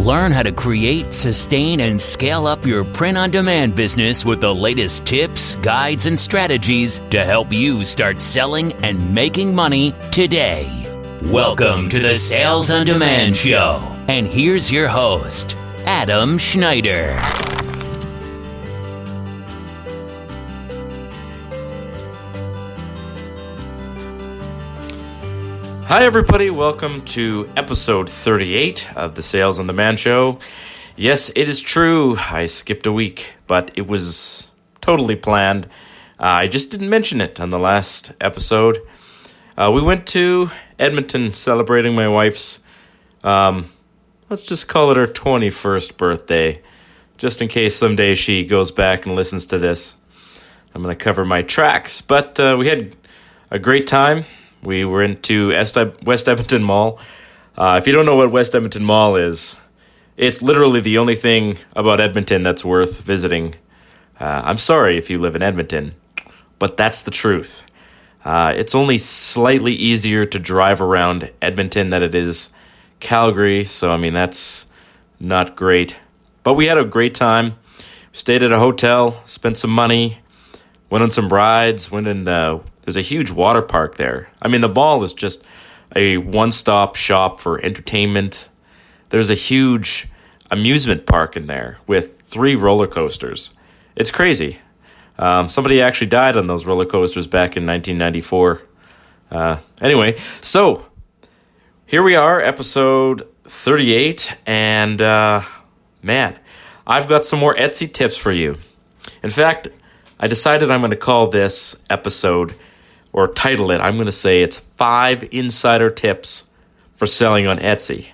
Learn how to create, sustain, and scale up your print-on-demand business with the latest tips, guides, and strategies to help you start selling and making money today. Welcome to the Sales on Demand Show. And here's your host, Adam Schneider. Hi everybody, welcome to episode 38 of the Sales on Demand Show. Yes, it is true, I skipped a week, but it was totally planned. I just didn't mention it on the last episode. We went to Edmonton celebrating my wife's, let's just call it her 21st birthday, just in case someday she goes back and listens to this. I'm going to cover my tracks, but we had a great time. We were into West Edmonton Mall. If you don't know what West Edmonton Mall is, it's literally the only thing about Edmonton that's worth visiting. I'm sorry if you live in Edmonton, but that's the truth. It's only slightly easier to drive around Edmonton than it is Calgary, so I mean that's not great. But we had a great time. Stayed at a hotel, spent some money, went on some rides, went in there's a huge water park there. I mean, the mall is just a one-stop shop for entertainment. There's a huge amusement park in there with 3 roller coasters. It's crazy. Somebody actually died on those roller coasters back in 1994. Anyway, so here we are, episode 38, and man, I've got some more Etsy tips for you. In fact, I decided I'm going to call this episode, or title it, I'm going to say it's 5 insider tips for selling on Etsy.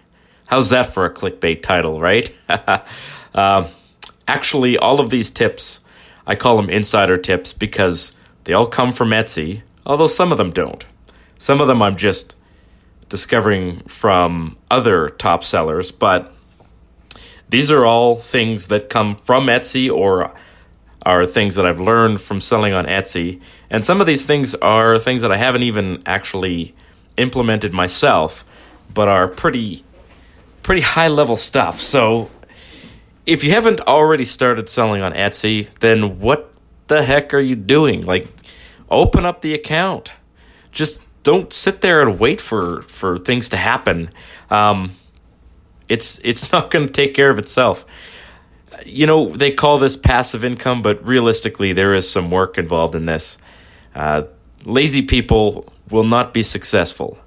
How's that for a clickbait title, right? Actually, all of these tips, I call them insider tips because they all come from Etsy, although some of them don't. Some of them I'm just discovering from other top sellers, but these are all things that come from Etsy or are things that I've learned from selling on Etsy. And some of these things are things that I haven't even actually implemented myself, but are pretty high-level stuff. So if you haven't already started selling on Etsy, then what the heck are you doing? Like, open up the account. Just don't sit there and wait for things to happen. It's not going to take care of itself. You know, they call this passive income, but realistically, there is some work involved in this. Lazy people will not be successful.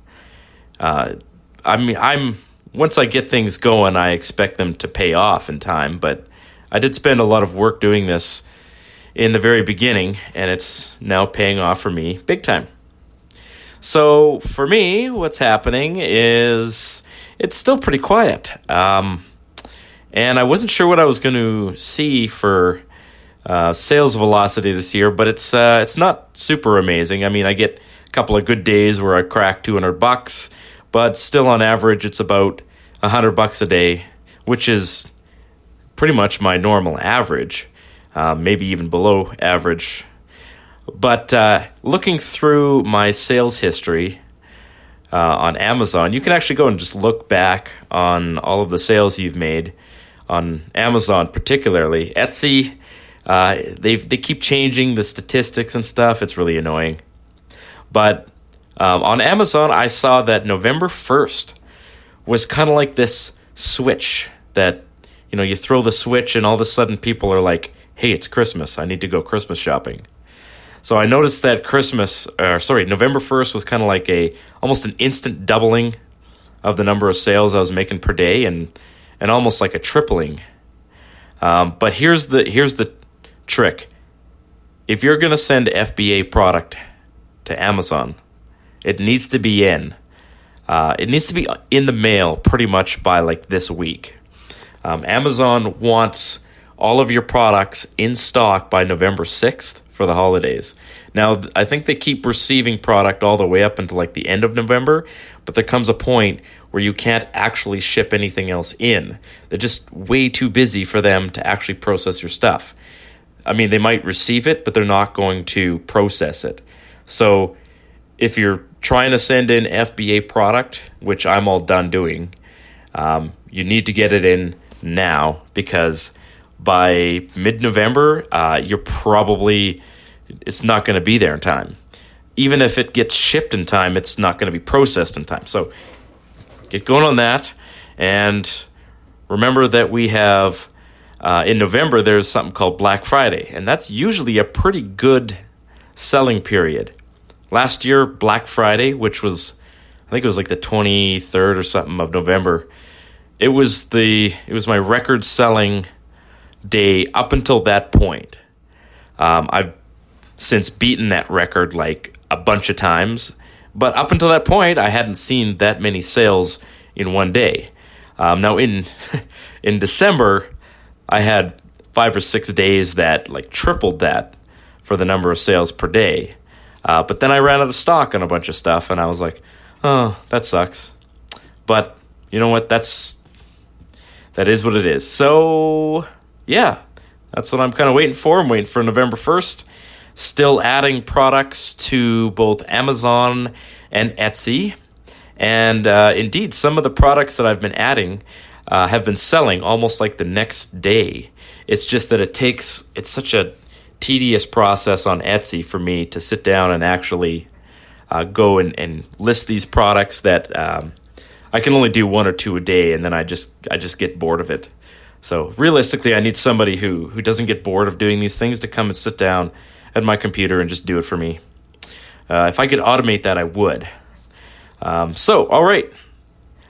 Once I get things going, I expect them to pay off in time, but I did spend a lot of work doing this in the very beginning, and it's now paying off for me big time. So for me, what's happening is it's still pretty quiet. And I wasn't sure what I was going to see for sales velocity this year, but it's not super amazing. I mean, I get a couple of good days where I crack $200, but still on average, it's about $100 a day, which is pretty much my normal average, maybe even below average. But looking through my sales history on Amazon, you can actually go and just look back on all of the sales you've made on Amazon, particularly. Etsy, they keep changing the statistics and stuff. It's really annoying. But on Amazon, I saw that November 1st was kind of like this switch that, you know, you throw the switch and all of a sudden people are like, hey, it's Christmas. I need to go Christmas shopping. So I noticed that November 1st was kind of like almost an instant doubling of the number of sales I was making per day and almost like a tripling. But here's the trick. If you're going to send FBA product to Amazon, it needs to be in. It needs to be in the mail pretty much by like this week. Amazon wants all of your products in stock by November 6th for the holidays. Now, I think they keep receiving product all the way up until like the end of November, but there comes a point where you can't actually ship anything else in. They're just way too busy for them to actually process your stuff. I mean, they might receive it, but they're not going to process it. So if you're trying to send in FBA product, which I'm all done doing, You need to get it in now, because by mid-November, it's not going to be there in time. Even if it gets shipped in time, it's not going to be processed in time. So get going on that. And remember that we have, in November, there's something called Black Friday. And that's usually a pretty good selling period. Last year, Black Friday, which was, I think it was like the 23rd or something of November, it was my record selling day up until that point. I've since beaten that record like a bunch of times, but up until that point, I hadn't seen that many sales in one day. Now in December, I had 5 or 6 days that like tripled that for the number of sales per day. But then I ran out of stock on a bunch of stuff, and I was like, oh, that sucks. But you know what? That is what it is. So yeah, that's what I'm kind of waiting for. I'm waiting for November 1st. Still adding products to both Amazon and Etsy. And indeed, some of the products that I've been adding have been selling almost like the next day. It's just that it's such a tedious process on Etsy for me to sit down and actually go and list these products that I can only do 1 or 2 a day, and then I just get bored of it. So realistically, I need somebody who doesn't get bored of doing these things to come and sit down at my computer and just do it for me. If I could automate that, I would. All right.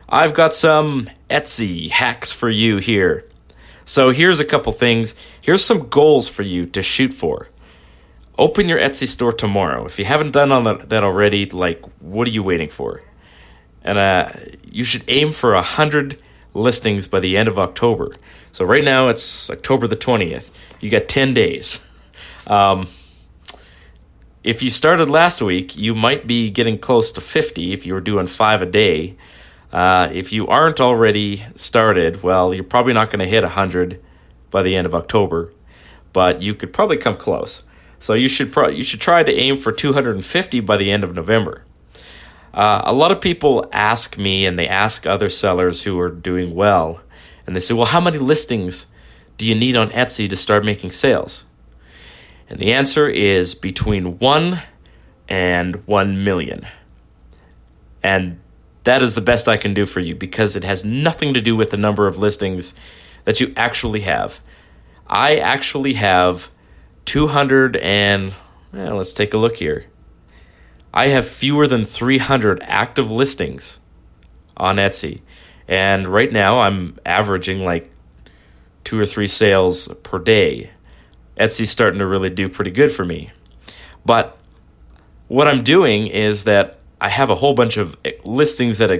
I've got some Etsy hacks for you here. So here's a couple things. Here's some goals for you to shoot for. Open your Etsy store tomorrow. If you haven't done that already, like, what are you waiting for? And you should aim for 100 listings by the end of October. So right now it's October the 20th. You got 10 days. If you started last week, you might be getting close to 50 if you were doing 5 a day. If you aren't already started, well, you're probably not going to hit 100 by the end of October, but you could probably come close. So you should try to aim for 250 by the end of November. A lot of people ask me, and they ask other sellers who are doing well, and they say, well, how many listings do you need on Etsy to start making sales? And the answer is between 1 and 1 million. And that is the best I can do for you, because it has nothing to do with the number of listings that you actually have. I actually have 200 and, let's take a look here. I have fewer than 300 active listings on Etsy. And right now I'm averaging like 2 or 3 sales per day. Etsy's starting to really do pretty good for me. But what I'm doing is that I have a whole bunch of listings that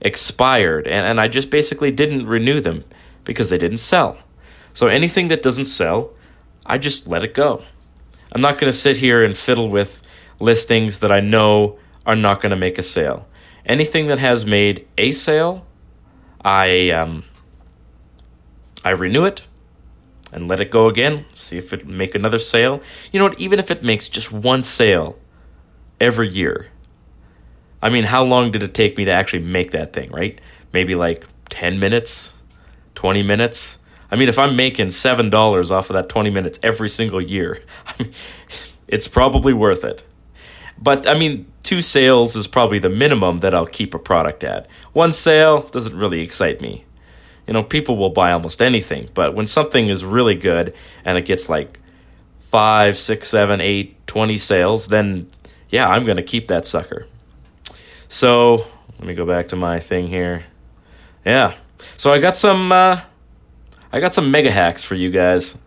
expired, and I just basically didn't renew them because they didn't sell. So anything that doesn't sell, I just let it go. I'm not going to sit here and fiddle with listings that I know are not going to make a sale. Anything that has made a sale, I renew it and let it go again, see if it make another sale. You know what, even if it makes just 1 sale every year, I mean, how long did it take me to actually make that thing, right? Maybe like 10 minutes, 20 minutes. I mean, if I'm making $7 off of that 20 minutes every single year, I mean, it's probably worth it. But, I mean, 2 sales is probably the minimum that I'll keep a product at. 1 sale doesn't really excite me. You know, people will buy almost anything, but when something is really good and it gets like 5, 6, 7, 8, 20 sales, then yeah, I'm going to keep that sucker. So let me go back to my thing here. Yeah, so I got some mega hacks for you guys.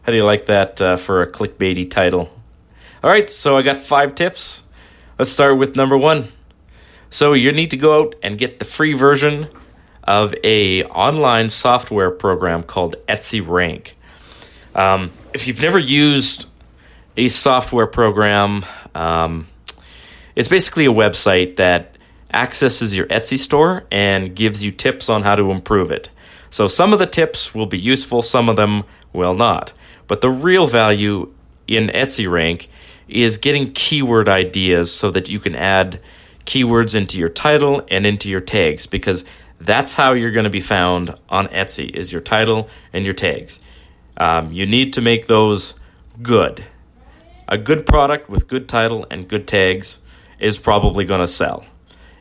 How do you like that for a clickbaity title? All right, so I got 5 tips. Let's start with number 1. So you need to go out and get the free version of a online software program called Etsy Rank. If you've never used a software program, it's basically a website that accesses your Etsy store and gives you tips on how to improve it. So some of the tips will be useful, some of them will not. But the real value in Etsy Rank is getting keyword ideas so that you can add keywords into your title and into your tags, because That's how you're going to be found on Etsy, is your title and your tags. You need to make those good. A good product with good title and good tags is probably going to sell.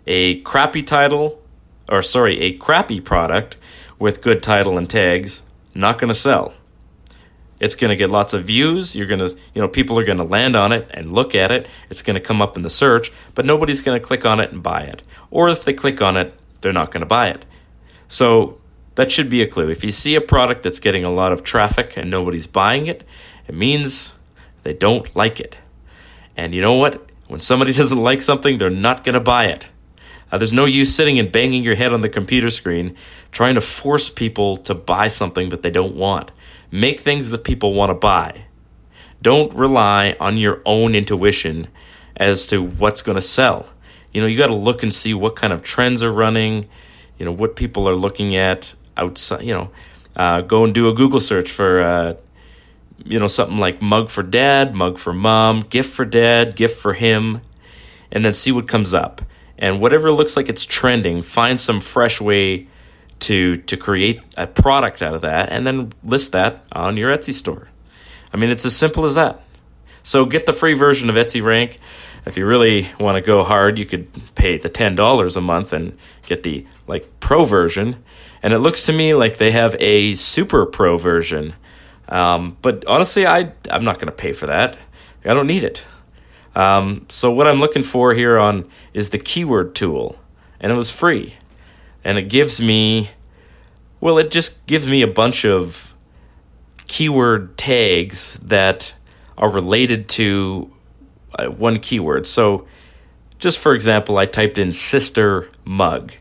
A crappy product with good title and tags, not going to sell. It's going to get lots of views. People are going to land on it and look at it. It's going to come up in the search, but nobody's going to click on it and buy it. Or if they click on it, they're not going to buy it. So that should be a clue. If you see a product that's getting a lot of traffic and nobody's buying it, it means they don't like it. And you know what? When somebody doesn't like something, they're not going to buy it. There's no use sitting and banging your head on the computer screen trying to force people to buy something that they don't want. Make things that people want to buy. Don't rely on your own intuition as to what's going to sell. You got to look and see what kind of trends are running, what people are looking at outside. Go and do a Google search for, something like mug for dad, mug for mom, gift for dad, gift for him, and then see what comes up. And whatever looks like it's trending, find some fresh way to create a product out of that and then list that on your Etsy store. It's as simple as that. So get the free version of Etsy Rank. If you really want to go hard, you could pay the $10 a month and get the pro version. And it looks to me like they have a super pro version. But honestly, I'm not going to pay for that. I don't need it. So what I'm looking for here on is the keyword tool, and it was free. And it gives me, it just gives me a bunch of keyword tags that are related to one keyword. So just for example, I typed in sister mug.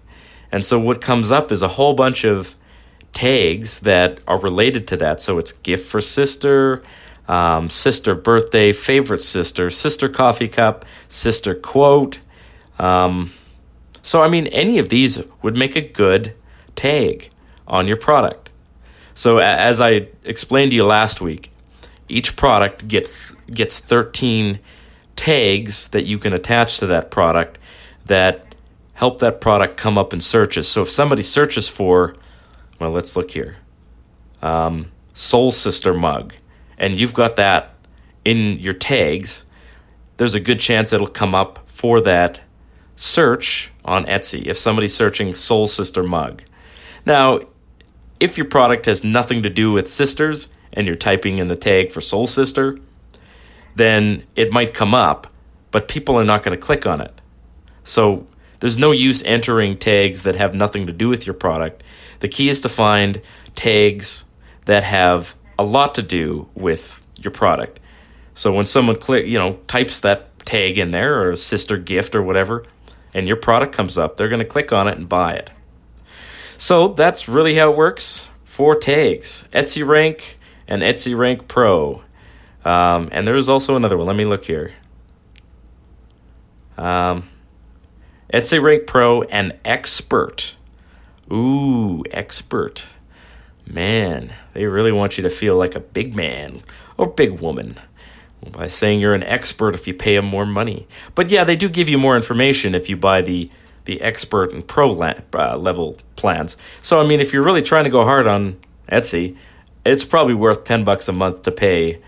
And so what comes up is a whole bunch of tags that are related to that. So it's gift for sister, sister birthday, favorite sister, sister coffee cup, sister quote. Any of these would make a good tag on your product. So as I explained to you last week, each product gets 13 tags that you can attach to that product that help that product come up in searches. So if somebody searches for, let's look here, Soul Sister mug, and you've got that in your tags, there's a good chance it'll come up for that search on Etsy if somebody's searching Soul Sister mug. Now, if your product has nothing to do with sisters and you're typing in the tag for Soul Sister, then it might come up, but people are not going to click on it. So there's no use entering tags that have nothing to do with your product. The key is to find tags that have a lot to do with your product. So when someone types that tag in there, or a sister gift or whatever, and your product comes up, they're going to click on it and buy it. So that's really how it works for tags. Etsy Rank and Etsy Rank Pro. And there's also another one. Let me look here. Etsy Rank Pro and Expert. Ooh, Expert. Man, they really want you to feel like a big man or big woman by saying you're an expert if you pay them more money. But yeah, they do give you more information if you buy the Expert and Pro level plans. So, if you're really trying to go hard on Etsy, it's probably worth $10 a month to pay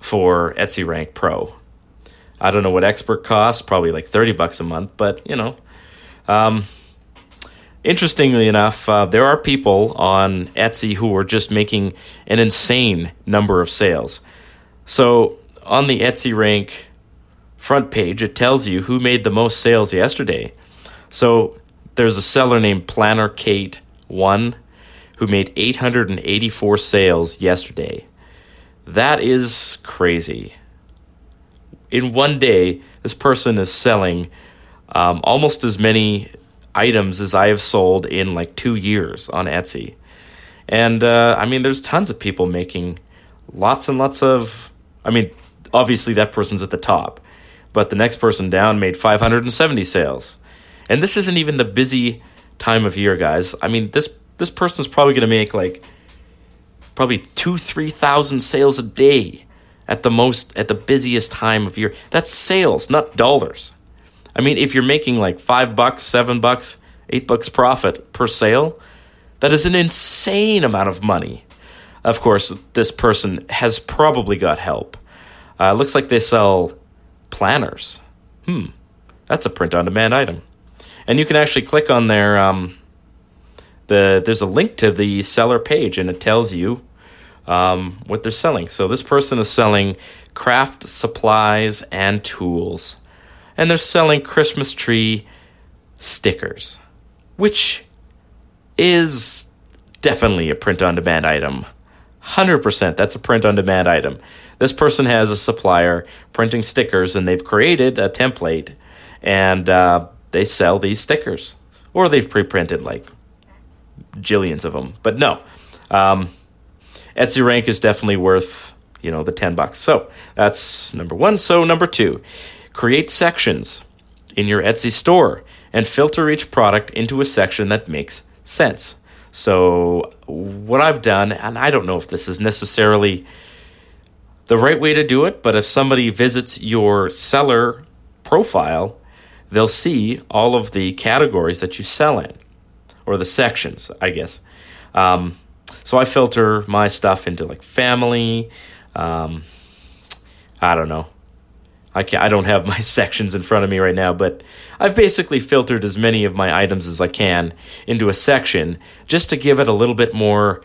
for Etsy Rank Pro. I don't know what Expert costs, probably like $30 a month, but interestingly enough, there are people on Etsy who are just making an insane number of sales. So on the Etsy Rank front page, it tells you who made the most sales yesterday. So there's a seller named Planner Kate 1 who made 884 sales yesterday. That is crazy. In one day, this person is selling almost as many items as I have sold in 2 years on Etsy. And there's tons of people making lots and lots of, obviously that person's at the top, but the next person down made 570 sales. And this isn't even the busy time of year, guys. This person's probably going to make probably 2,000-3,000 sales a day at the busiest time of year. That's sales, not dollars. If you're making $5, $7, $8 profit per sale. That is an insane amount of money. Of course, this person has probably got help. Looks like they sell planners. That's a print-on-demand item. And you can actually click on there's a link to the seller page, and it tells you what they're selling. So this person is selling craft supplies and tools. And they're selling Christmas tree stickers, which is definitely a print-on-demand item. 100%, that's a print-on-demand item. This person has a supplier printing stickers, and they've created a template, and they sell these stickers. Or they've pre-printed like jillions of them. But no, Etsy rank is definitely worth, the $10. So that's number one. So number two, create sections in your Etsy store and filter each product into a section that makes sense. So what I've done, and I don't know if this is necessarily the right way to do it, but if somebody visits your seller profile, they'll see all of the categories that you sell in, or the sections, I guess. So I filter my stuff into like family. I don't know. I don't have my sections in front of me right now, but I've basically filtered as many of my items as I can into a section just to give it a little bit more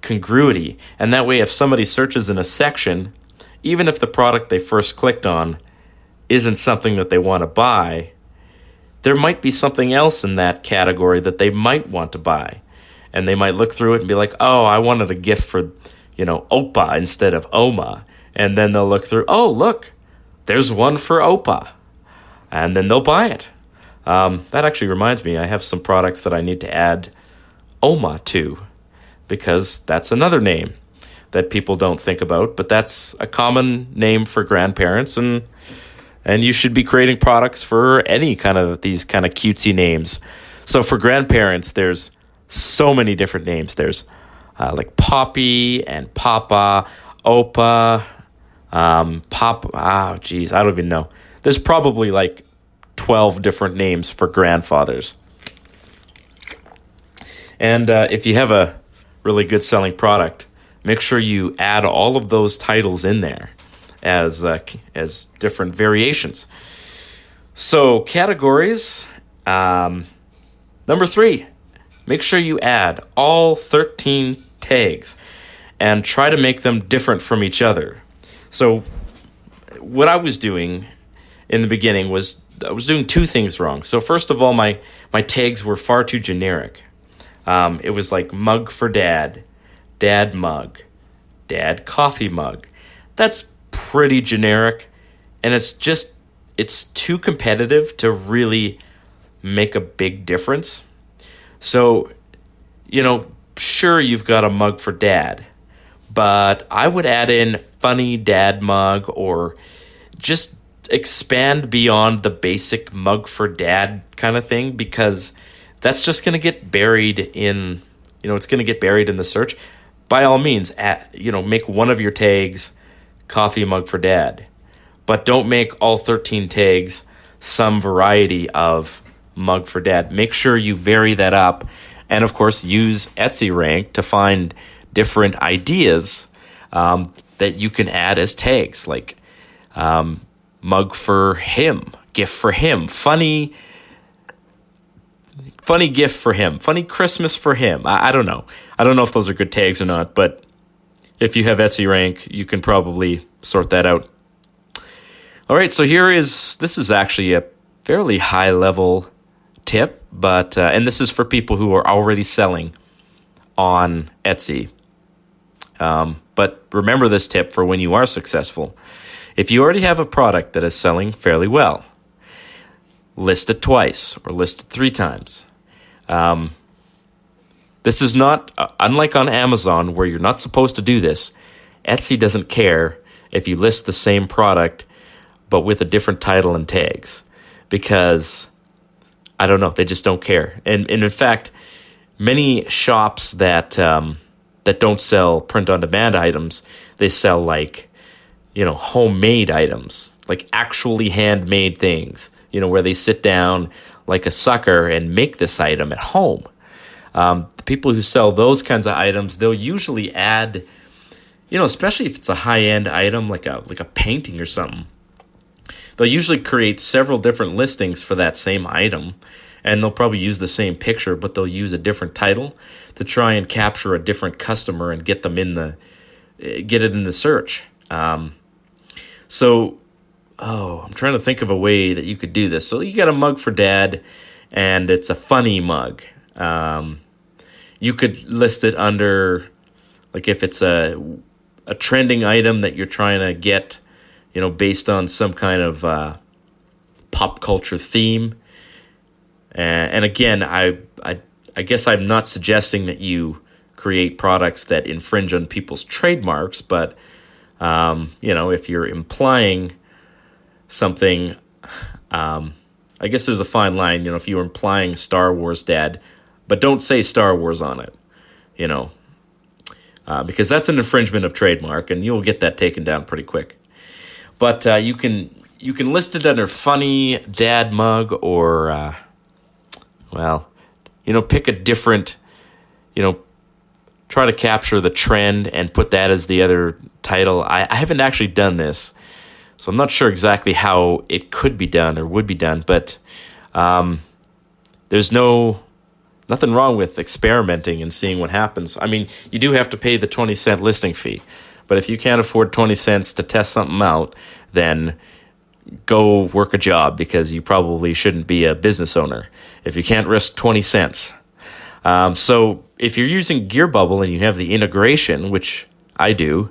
congruity. And that way, if somebody searches in a section, even if the product they first clicked on isn't something that they want to buy, there might be something else in that category that they might want to buy. And they might look through it and be like, oh, I wanted a gift for, Opa instead of Oma. And then they'll look through, oh, look, there's one for Opa. And then they'll buy it. That actually reminds me, I have some products that I need to add Oma to, because that's another name that people don't think about, but that's a common name for grandparents, and you should be creating products for any kind of these kind of cutesy names. So for grandparents, there's so many different names. There's like Poppy and Papa, Opa, Pop. I don't even know. There's probably like 12 different names for grandfathers. And if you have a really good selling product, make sure you add all of those titles in there as different variations. So categories, number 3, make sure you add all 13 tags and try to make them different from each other. So what I was doing in the beginning was I was doing 2 things wrong. So first of all, my tags were far too generic. It was like mug for dad, dad mug, dad coffee mug. That's pretty generic, and it's too competitive to really make a big difference. So, sure, you've got a mug for dad, but I would add in funny dad mug, or just expand beyond the basic mug for dad kind of thing, because that's just going to get buried in, it's going to get buried in the search. By all means, make one of your tags coffee mug for dad, but don't make all 13 tags some variety of mug for dad. Make sure you vary that up, and of course use Etsy rank to find different ideas that you can add as tags, like mug for him, gift for him, funny gift for him, funny Christmas for him. I don't know. I don't know if those are good tags or not, but if you have Etsy rank, you can probably sort that out. All right, so this is actually a fairly high level tip, but and this is for people who are already selling on Etsy. But remember this tip for when you are successful. If you already have a product that is selling fairly well, list it twice or list it 3 times. This is not, unlike on Amazon where you're not supposed to do this, Etsy doesn't care if you list the same product but with a different title and tags, because, I don't know, they just don't care. And in fact, many shops that don't sell print-on-demand items, they sell like, homemade items, like actually handmade things, where they sit down, like a sucker and make this item at home. The people who sell those kinds of items, they'll usually add, especially if it's a high-end item like a painting or something, they'll usually create several different listings for that same item, and they'll probably use the same picture, but they'll use a different title to try and capture a different customer and get them get it in the search. I'm trying to think of a way that you could do this. So you got a mug for Dad, and it's a funny mug. You could list it under, like if it's a trending item that you're trying to get, based on some kind of pop culture theme. And again, I guess I'm not suggesting that you create products that infringe on people's trademarks, but if you're implying something, I guess there's a fine line. If you're implying Star Wars, Dad, but don't say Star Wars on it, because that's an infringement of trademark, and you'll get that taken down pretty quick. But you can list it under funny Dad mug, or pick a different, try to capture the trend and put that as the other title. I haven't actually done this, so I'm not sure exactly how it could be done or would be done, but there's nothing wrong with experimenting and seeing what happens. I mean, you do have to pay the 20-cent listing fee, but if you can't afford 20 cents to test something out, then go work a job, because you probably shouldn't be a business owner if you can't risk 20 cents. So if you're using Gear Bubble and you have the integration, which I do,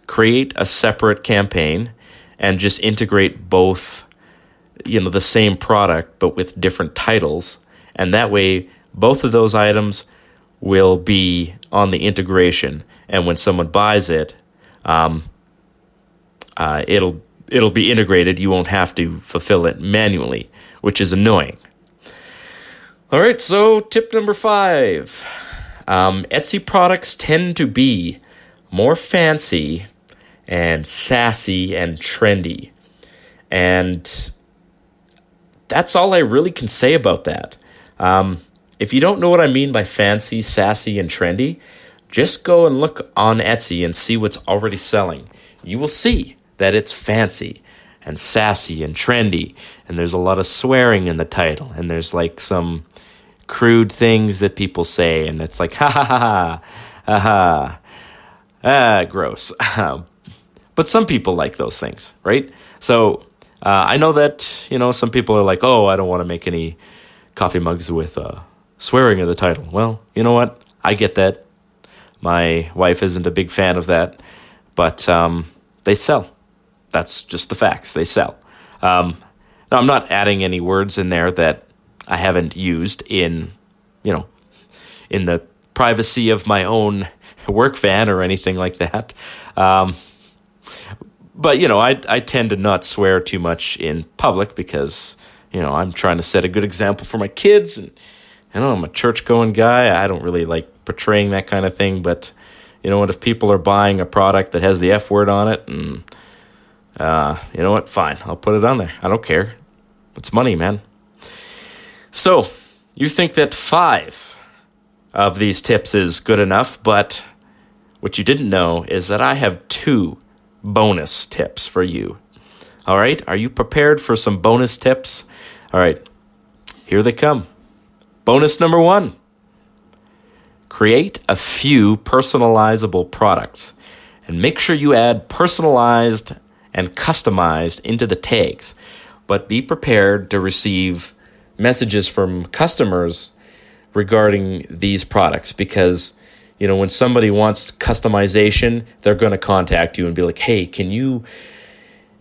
create a separate campaign and just integrate both, the same product but with different titles. And that way, both of those items will be on the integration. And when someone buys it, it'll be integrated. You won't have to fulfill it manually, which is annoying. All right, so tip number 5. Etsy products tend to be more fancy and sassy and trendy. And that's all I really can say about that. If you don't know what I mean by fancy, sassy, and trendy, just go and look on Etsy and see what's already selling. You will see that it's fancy and sassy and trendy, and there's a lot of swearing in the title, and there's like some crude things that people say, and it's like, ha ha ha ha, ha, gross. But some people like those things, right? So I know that, some people are like, oh, I don't want to make any coffee mugs with swearing in the title. Well, you know what? I get that. My wife isn't a big fan of that, but they sell. That's just the facts. They sell. Now, I'm not adding any words in there that I haven't used in the privacy of my own work van or anything like that. But, I tend to not swear too much in public because, I'm trying to set a good example for my kids. And, I'm a church-going guy. I don't really like portraying that kind of thing. But, if people are buying a product that has the F word on it, and you know what? Fine. I'll put it on there. I don't care. It's money, man. So, you think that 5 of these tips is good enough, but what you didn't know is that I have 2 bonus tips for you. All right? Are you prepared for some bonus tips? All right. Here they come. Bonus number 1. Create a few personalizable products, and make sure you add personalized and customized into the tags, but be prepared to receive messages from customers regarding these products, because when somebody wants customization, they're going to contact you and be like, hey, can you?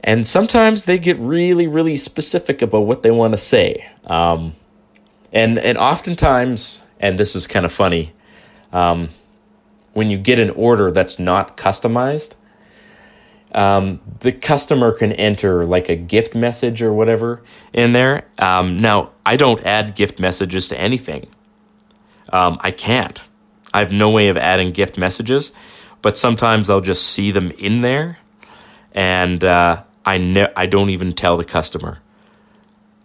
And sometimes they get really, really specific about what they want to say. And oftentimes, and this is kind of funny, when you get an order that's not customized, the customer can enter like a gift message or whatever in there. Now, I don't add gift messages to anything. I can't. I have no way of adding gift messages, but sometimes I'll just see them in there, and I don't even tell the customer.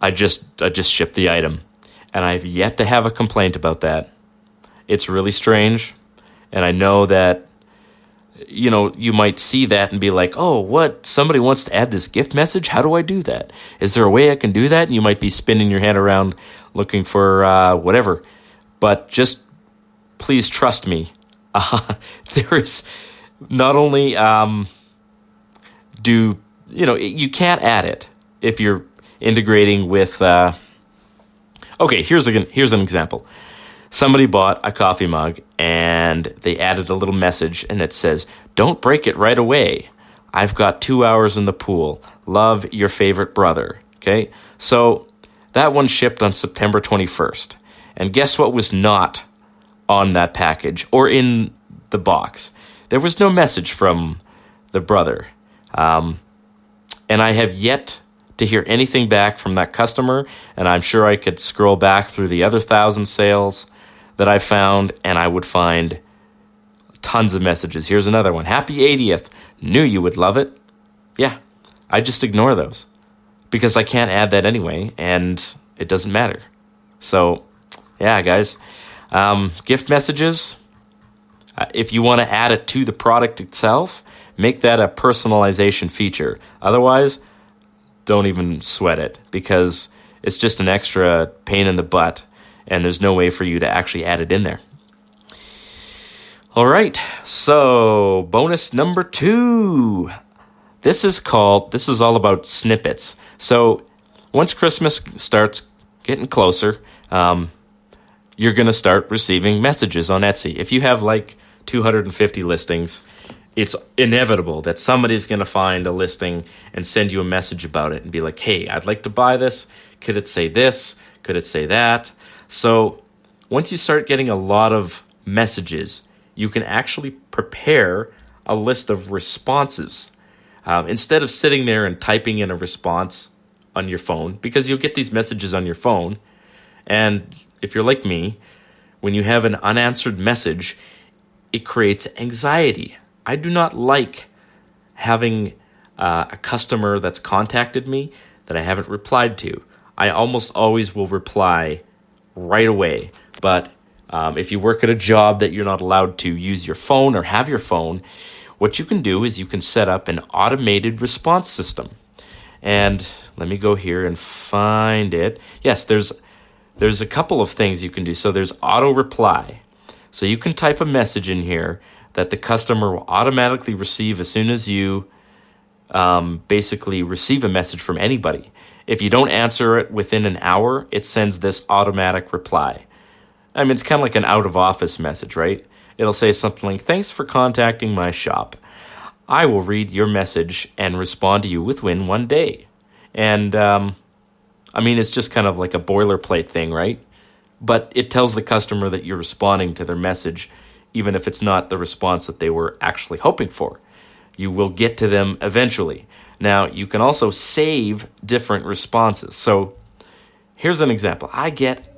I just shipped the item, and I've yet to have a complaint about that. It's really strange, and I know that, you might see that and be like, oh, what? Somebody wants to add this gift message? How do I do that? Is there a way I can do that? And you might be spinning your head around looking for whatever. But just please trust me. There is not only you can't add it if you're integrating with. Okay, here's an example. Somebody bought a coffee mug and they added a little message and it says, "Don't break it right away. I've got 2 hours in the pool. Love, your favorite brother." Okay, so that one shipped on September 21st. And guess what was not on that package or in the box? There was no message from the brother. And I have yet to hear anything back from that customer, and I'm sure I could scroll back through the other 1,000 sales that I found, and I would find tons of messages. Here's another one. "Happy 80th. Knew you would love it." Yeah, I just ignore those because I can't add that anyway, and it doesn't matter. So, yeah, guys, gift messages, if you want to add it to the product itself, make that a personalization feature. Otherwise, don't even sweat it because it's just an extra pain in the butt, and there's no way for you to actually add it in there. All right, so bonus number 2. This is all about snippets. So once Christmas starts getting closer, you're going to start receiving messages on Etsy. If you have like 250 listings, it's inevitable that somebody's going to find a listing and send you a message about it and be like, "Hey, I'd like to buy this. Could it say this? Could it say that?" So once you start getting a lot of messages, you can actually prepare a list of responses. Instead of sitting there and typing in a response on your phone, because you'll get these messages on your phone, and if you're like me, when you have an unanswered message, it creates anxiety. I do not like having a customer that's contacted me that I haven't replied to. I almost always will reply right away. But if you work at a job that you're not allowed to use your phone or have your phone, what you can do is you can set up an automated response system. And let me go here and find it. Yes, there's a couple of things you can do. So there's auto reply. So you can type a message in here that the customer will automatically receive as soon as you basically receive a message from anybody. If you don't answer it within an hour, it sends this automatic reply. I mean, it's kind of like an out-of-office message, right? It'll say something like, "Thanks for contacting my shop. I will read your message and respond to you within 1 day." And, it's just kind of like a boilerplate thing, right? But it tells the customer that you're responding to their message, even if it's not the response that they were actually hoping for. You will get to them eventually. Now, you can also save different responses. So here's an example. I get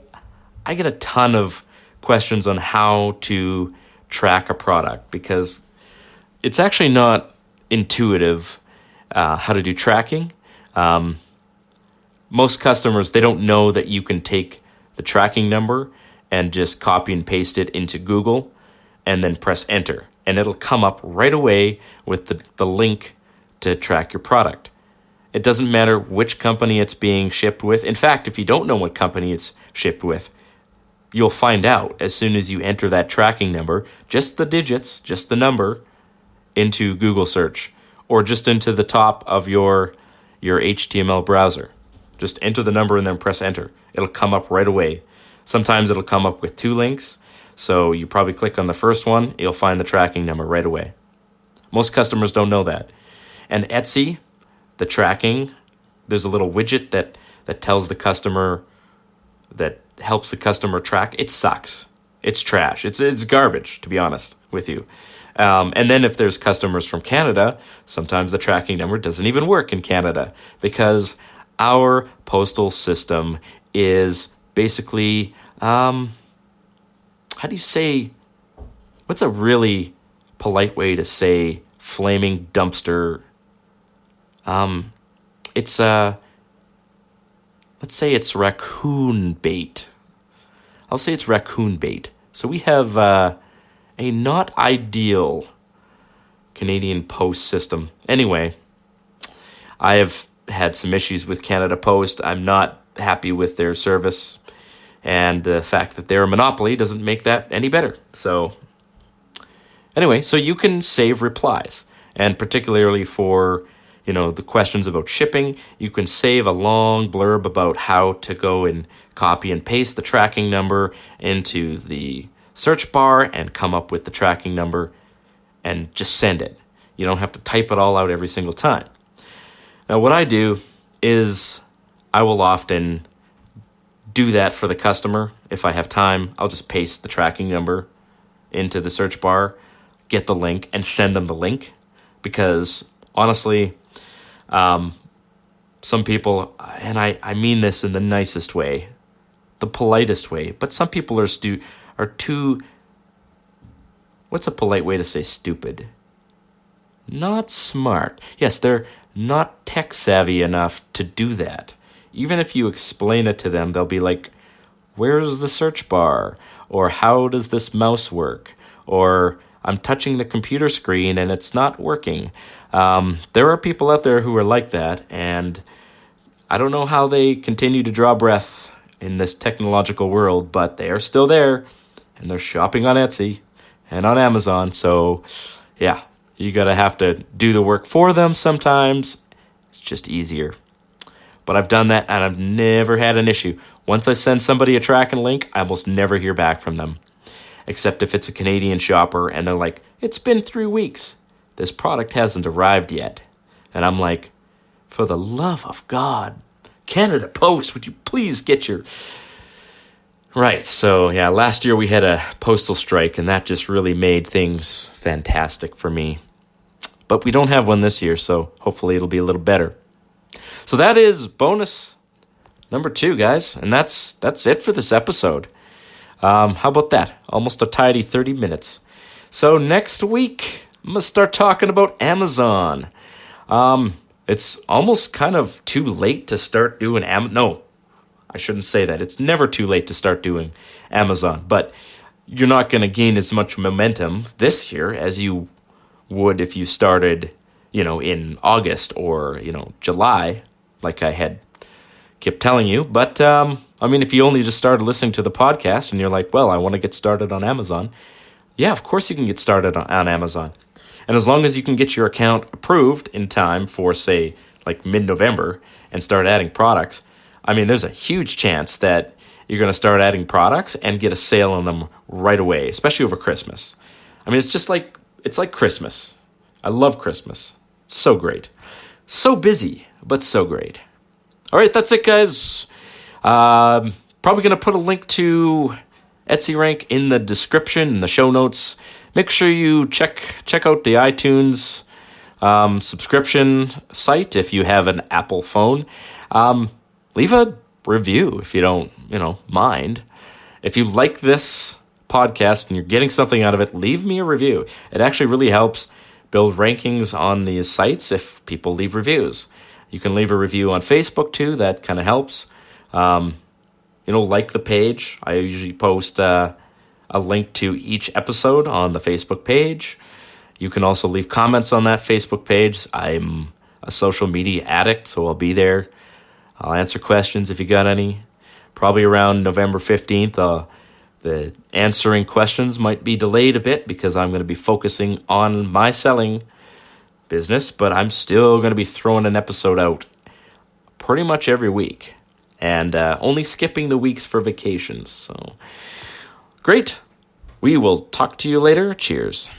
a ton of questions on how to track a product because it's actually not intuitive how to do tracking. Most customers, they don't know that you can take the tracking number and just copy and paste it into Google and then press enter. And it'll come up right away with the link to track your product. It doesn't matter which company it's being shipped with. In fact, if you don't know what company it's shipped with, you'll find out as soon as you enter that tracking number, just the digits, just the number, into Google search or just into the top of your HTML browser. Just enter the number and then press enter. It'll come up right away. Sometimes it'll come up with 2 links. So you probably click on the first one, you'll find the tracking number right away. Most customers don't know that. And Etsy, the tracking, there's a little widget that tells the customer, that helps the customer track. It sucks. It's trash. It's garbage, to be honest with you. And then if there's customers from Canada, sometimes the tracking number doesn't even work in Canada because our postal system is basically, how do you say, what's a really polite way to say flaming dumpster? It's let's say it's raccoon bait. I'll say it's raccoon bait. So we have a not ideal Canadian Post system. Anyway, I have had some issues with Canada Post. I'm not happy with their service, and the fact that they're a monopoly doesn't make that any better. So anyway, so you can save replies, and particularly for the questions about shipping, you can save a long blurb about how to go and copy and paste the tracking number into the search bar and come up with the tracking number and just send it. You don't have to type it all out every single time. Now, what I do is I will often do that for the customer. If I have time, I'll just paste the tracking number into the search bar, get the link, and send them the link. Because honestly, some people, and I mean this in the nicest way, the politest way, but some people are too, what's a polite way to say stupid? Not smart. Yes, they're not tech savvy enough to do that. Even if you explain it to them, they'll be like, where's the search bar? Or how does this mouse work? Or I'm touching the computer screen and it's not working. There are people out there who are like that, and I don't know how they continue to draw breath in this technological world, but they are still there, and they're shopping on Etsy and on Amazon. So yeah, you gotta have to do the work for them sometimes. It's just easier. But I've done that, and I've never had an issue. Once I send somebody a tracking link, I almost never hear back from them. Except if it's a Canadian shopper, and they're like, it's been 3 weeks. This product hasn't arrived yet. And I'm like, for the love of God, Canada Post, would you please get your... Right, so yeah, last year we had a postal strike, and that just really made things fantastic for me. But we don't have one this year, so hopefully it'll be a little better. So that is bonus number 2, guys, and that's it for this episode. How about that? Almost a tidy 30 minutes. So next week, I'm going to start talking about Amazon. It's almost kind of too late to start doing No, I shouldn't say that. It's never too late to start doing Amazon, but you're not going to gain as much momentum this year as you would if you started, in August or, July, like I had kept telling you. But, if you only just started listening to the podcast and you're like, well, I want to get started on Amazon. Yeah, of course you can get started on Amazon. And as long as you can get your account approved in time for, say, like mid-November and start adding products, there's a huge chance that you're going to start adding products and get a sale on them right away, especially over Christmas. It's like Christmas. I love Christmas. It's so great. So busy, but so great. All right, that's it, guys. Probably going to put a link to Etsy rank in the description, in the show notes. Make sure you check out the iTunes subscription site if you have an Apple phone. Leave a review if you don't, mind. If you like this podcast and you're getting something out of it, leave me a review. It actually really helps build rankings on these sites if people leave reviews. You can leave a review on Facebook too. That kind of helps. Like the page. I usually post a link to each episode on the Facebook page. You can also leave comments on that Facebook page. I'm a social media addict, so I'll be there. I'll answer questions if you got any. Probably around November 15th, the answering questions might be delayed a bit because I'm going to be focusing on my selling business, but I'm still going to be throwing an episode out pretty much every week and only skipping the weeks for vacations. So great. We will talk to you later. Cheers.